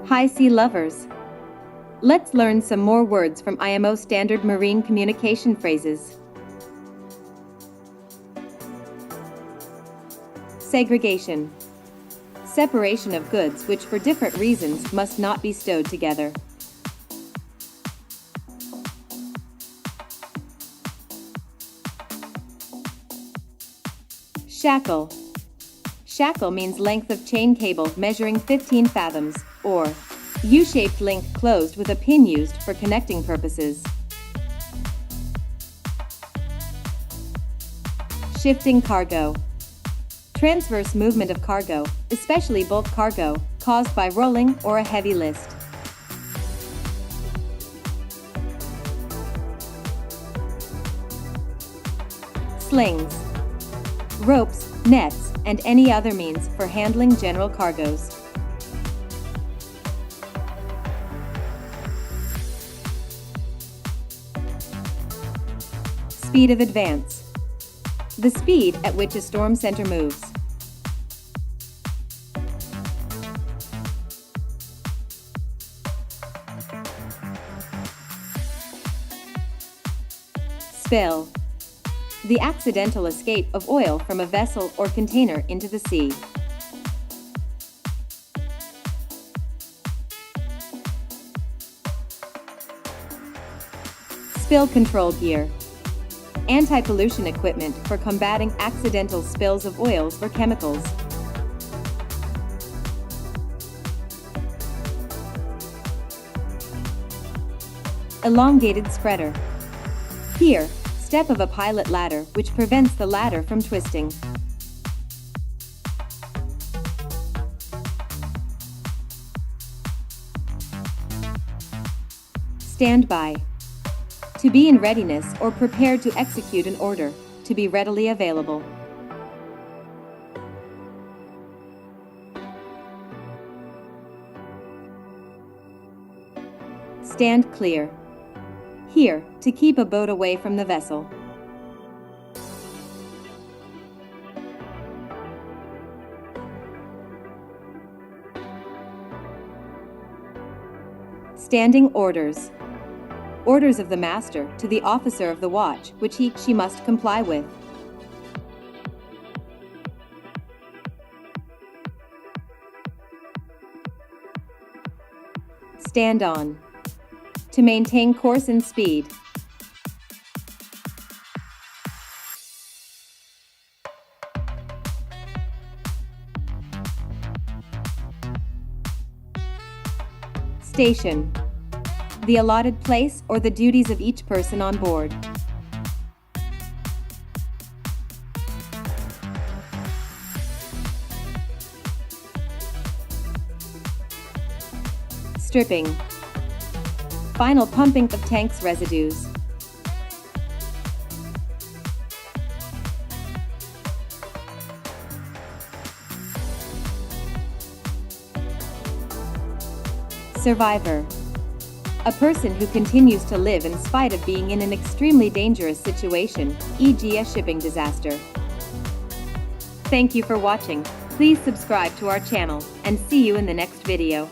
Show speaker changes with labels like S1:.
S1: Hi sea lovers! Let's learn some more words from IMO standard marine communication phrases. Segregation. Separation of goods which for different reasons must not be stowed together. Shackle. Shackle means length of chain cable measuring 15 fathoms, or U-shaped link closed with a pin used for connecting purposes. Shifting cargo. Transverse movement of cargo, especially bulk cargo, caused by rolling or a heavy list. Slings. Ropes, nets, and any other means for handling general cargoes. Speed of advance. The speed at which a storm center moves. Spill. The accidental escape of oil from a vessel or container into the sea. Spill control gear. Anti-pollution equipment for combating accidental spills of oils or chemicals. Elongated spreader. Here, step of a pilot ladder which prevents the ladder from twisting. Standby. To be in readiness or prepared to execute an order, to be readily available. Stand clear. Here, to keep a boat away from the vessel. Standing orders. Orders of the master to the officer of the watch, which she must comply with. Stand on. To maintain course and speed. Station. The allotted place or the duties of each person on board. Stripping. Final pumping of tanks residues. Survivor. A person who continues to live in spite of being in an extremely dangerous situation, e.g. a shipping disaster. Thank you for watching. Please subscribe to our channel, and see you in the next video.